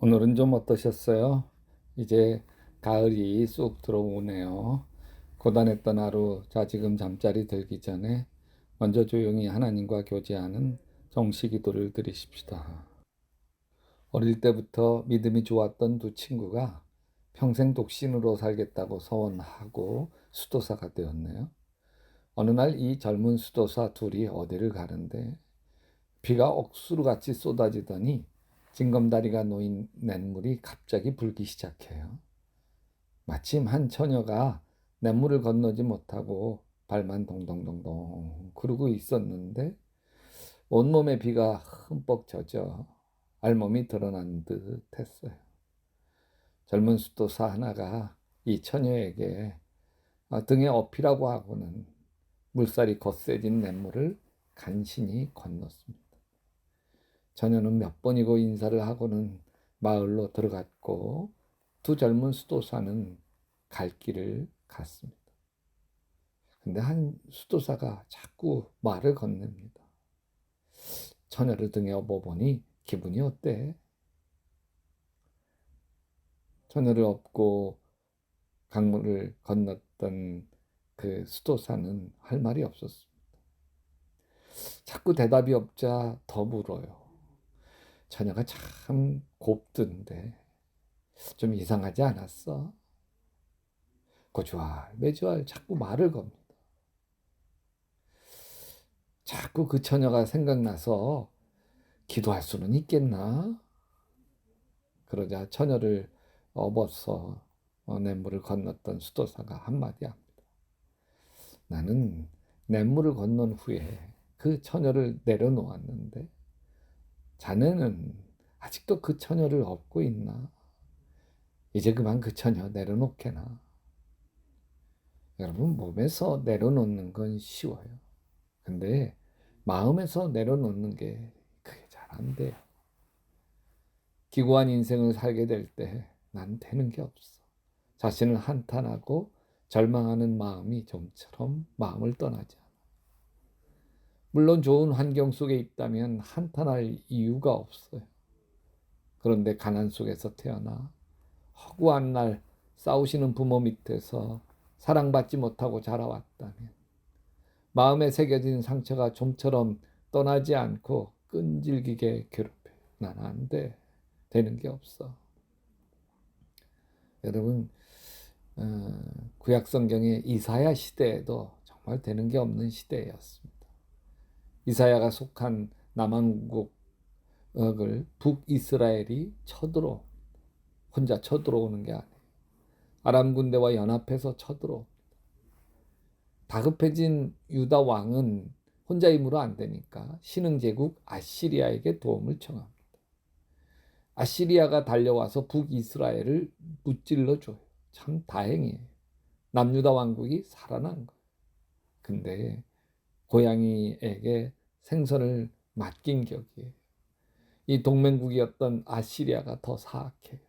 오늘은 좀 어떠셨어요? 이제 가을이 쑥 들어오네요. 고단했던 하루 자지금 잠자리 들기 전에 먼저 조용히 하나님과 교제하는 정식 기도를 드리십시다. 어릴 때부터 믿음이 좋았던 두 친구가 평생 독신으로 살겠다고 서원하고 수도사가 되었네요. 어느 날 이 젊은 수도사 둘이 어디를 가는데 비가 억수로같이 쏟아지더니 징검다리가 놓인 냇물이 갑자기 불기 시작해요. 마침 한 처녀가 냇물을 건너지 못하고 발만 동동동동 구르고 있었는데 온몸에 비가 흠뻑 젖어 알몸이 드러난 듯 했어요. 젊은 수도사 하나가 이 처녀에게 등에 업히라고 하고는 물살이 거세진 냇물을 간신히 건넜습니다. 처녀는 몇 번이고 인사를 하고는 마을로 들어갔고 두 젊은 수도사는 갈 길을 갔습니다. 근데 한 수도사가 자꾸 말을 건넵니다. 처녀를 등에 업어보니 기분이 어때? 처녀를 업고 강물을 건넜던 그 수도사는 할 말이 없었습니다. 자꾸 대답이 없자 더 물어요. 처녀가 참 곱던데 좀 이상하지 않았어? 고주알 매주알 자꾸 말을 겁니다. 자꾸 그 처녀가 생각나서 기도할 수는 있겠나? 그러자 처녀를 업어서 냇물을 건넜던 수도사가 한마디 합니다. 나는 냇물을 건넌 후에 그 처녀를 내려놓았는데 자네는 아직도 그 처녀를 업고 있나? 이제 그만 그 처녀 내려놓게나. 여러분, 몸에서 내려놓는 건 쉬워요. 근데 마음에서 내려놓는 게 그게 잘 안 돼요. 기구한 인생을 살게 될 때 난 되는 게 없어. 자신을 한탄하고 절망하는 마음이 좀처럼 마음을 떠나지 않아. 물론 좋은 환경 속에 있다면 한탄할 이유가 없어요. 그런데 가난 속에서 태어나 허구한 날 싸우시는 부모 밑에서 사랑받지 못하고 자라왔다면 마음에 새겨진 상처가 좀처럼 떠나지 않고 끈질기게 괴롭혀. 난 안 돼. 되는 게 없어. 여러분, 구약 성경의 이사야 시대에도 정말 되는 게 없는 시대였습니다. 이사야가 속한 남한국을 북이스라엘이 혼자 쳐들어오는 게 아니에요. 아람 군대와 연합해서 쳐들어옵니다. 다급해진 유다 왕은 혼자 힘으로 안 되니까 신흥제국 아시리아에게 도움을 청합니다. 아시리아가 달려와서 북이스라엘을 무찔러 줘요. 참 다행이에요. 남유다 왕국이 살아난 거예요. 근데 고양이에게 생선을 맡긴 격이에요. 이 동맹국이었던 아시리아가 더 사악해요.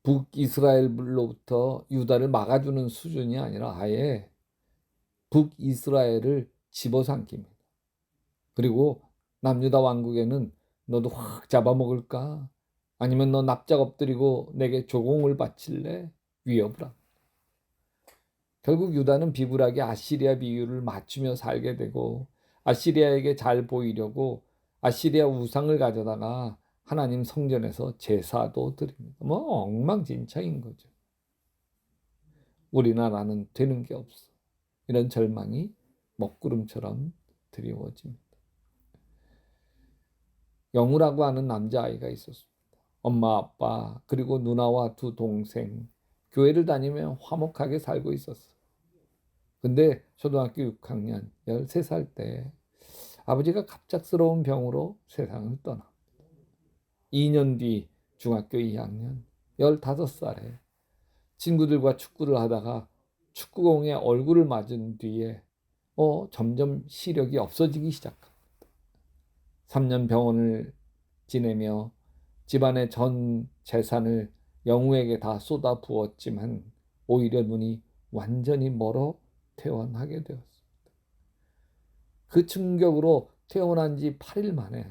북이스라엘로부터 유다를 막아주는 수준이 아니라 아예 북이스라엘을 집어삼킵니다. 그리고 남유다 왕국에는 너도 확 잡아먹을까? 아니면 너 납작 엎드리고 내게 조공을 바칠래? 위협을 합니다. 결국 유다는 비굴하게 아시리아 비유를 맞추며 살게 되고 아시리아에게 잘 보이려고 아시리아 우상을 가져다가 하나님 성전에서 제사도 드립니다. 뭐 엉망진창인 거죠. 우리나라는 되는 게 없어. 이런 절망이 먹구름처럼 드리워집니다. 영우라고 하는 남자아이가 있었습니다. 엄마, 아빠, 그리고 누나와 두 동생, 교회를 다니며 화목하게 살고 있었어요. 근데 초등학교 6학년, 13살 때 아버지가 갑작스러운 병으로 세상을 떠납니다. 2년 뒤 중학교 2학년, 15살에 친구들과 축구를 하다가 축구공에 얼굴을 맞은 뒤에 점점 시력이 없어지기 시작합니다. 3년 병원을 지내며 집안의 전 재산을 영우에게 다 쏟아 부었지만 오히려 눈이 완전히 멀어 퇴원하게 되었습니다. 그 충격으로 퇴원한 지 8일 만에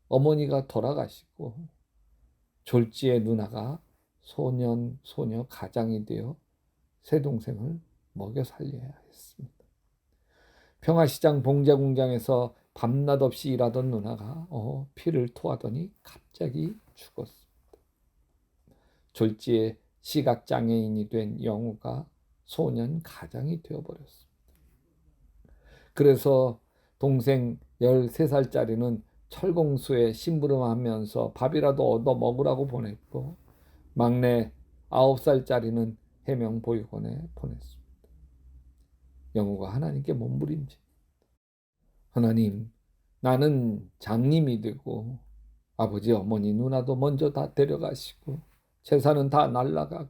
어머니가 돌아가시고 졸지에 누나가 소년, 소녀 가장이 되어 새 동생을 먹여 살려야 했습니다. 평화시장 봉자 공장에서 밤낮 없이 일하던 누나가 피를 토하더니 갑자기 죽었습니다. 졸지에 시각장애인이 된 영우가 소년 가장이 되어버렸습니다. 그래서 동생 13살짜리는 철공소에 심부름하면서 밥이라도 얻어 먹으라고 보냈고, 막내 9살짜리는 해명보육원에 보냈습니다. 영우가 하나님께 몸부림치, 하나님, 나는 장님이 되고 아버지, 어머니, 누나도 먼저 다 데려가시고 재산은 다 날라가고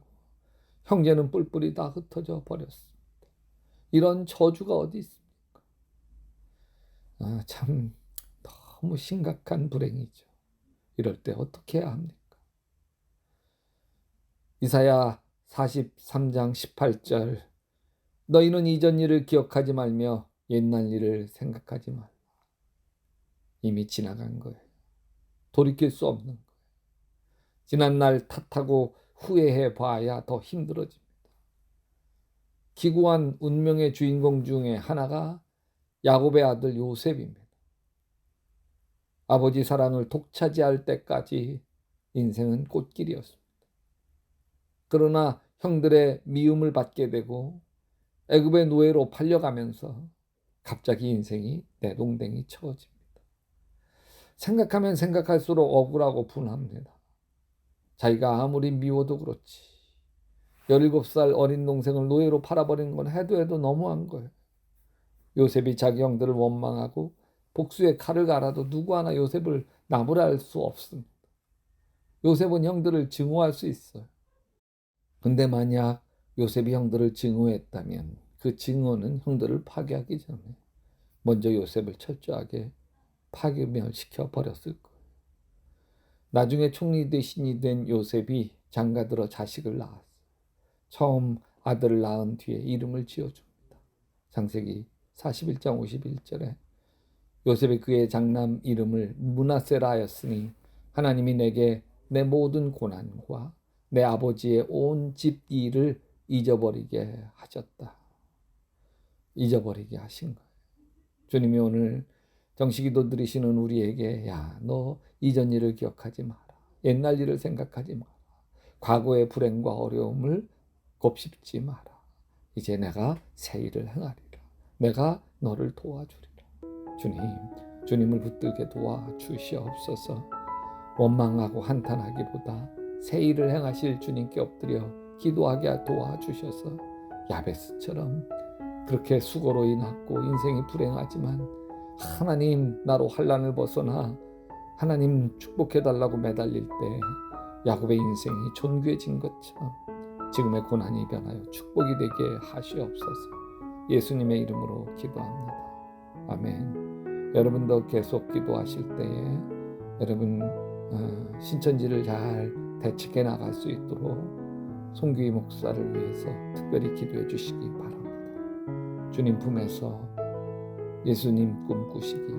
형제는 뿔뿔이 다 흩어져 버렸습니다. 이런 저주가 어디 있습니까? 참 너무 심각한 불행이죠. 이럴 때 어떻게 해야 합니까? 이사야 43장 18절, 너희는 이전 일을 기억하지 말며 옛날 일을 생각하지 말라. 이미 지나간 거예요. 돌이킬 수 없는 거예요. 지난날 탓하고 후회해 봐야 더 힘들어집니다. 기구한 운명의 주인공 중에 하나가 야곱의 아들 요셉입니다. 아버지 사랑을 독차지할 때까지 인생은 꽃길이었습니다. 그러나 형들의 미움을 받게 되고 애굽의 노예로 팔려가면서 갑자기 인생이 내동댕이 쳐집니다. 생각하면 생각할수록 억울하고 분합니다. 자기가 아무리 미워도 그렇지 17살 어린 동생을 노예로 팔아버린 건 해도 너무한 거예요. 요셉이 자기 형들을 원망하고 복수의 칼을 갈아도 누구 하나 요셉을 나무랄 수 없습니다. 요셉은 형들을 증오할 수 있어요. 근데 만약 요셉이 형들을 증오했다면 그 증오는 형들을 파괴하기 전에 먼저 요셉을 철저하게 파괴멸시켜 버렸을 거예요. 나중에 총리 대신이 된 요셉이 장가들어 자식을 낳았어요. 처음 아들을 낳은 뒤에 이름을 지어줍니다. 창세기 41장 51절에 요셉이 그의 장남 이름을 므낫세라 하였으니 하나님이 내게 내 모든 고난과 내 아버지의 온 집 일을 잊어버리게 하셨다. 잊어버리게 하신 거예요. 주님이 오늘 정식기도 드리시는 우리에게 너 이전 일을 기억하지 마라. 옛날 일을 생각하지 마라. 과거의 불행과 어려움을 곱씹지 마라. 이제 내가 새 일을 행하리라. 내가 너를 도와주리라. 주님을 붙들게 도와주시옵소서. 원망하고 한탄하기보다 새 일을 행하실 주님께 엎드려 기도하게 도와주셔서 야베스처럼 그렇게 수고로 인하고 인생이 불행하지만 하나님 나로 환난을 벗어나 하나님 축복해달라고 매달릴 때 야곱의 인생이 존귀해진 것처럼 지금의 고난이 변하여 축복이 되게 하시옵소서. 예수님의 이름으로 기도합니다. 아멘. 여러분도 계속 기도하실 때에 여러분 신천지를 잘 대책해 나갈 수 있도록 송규희 목사를 위해서 특별히 기도해 주시기 바랍니다. 주님 품에서 예수님 꿈꾸시기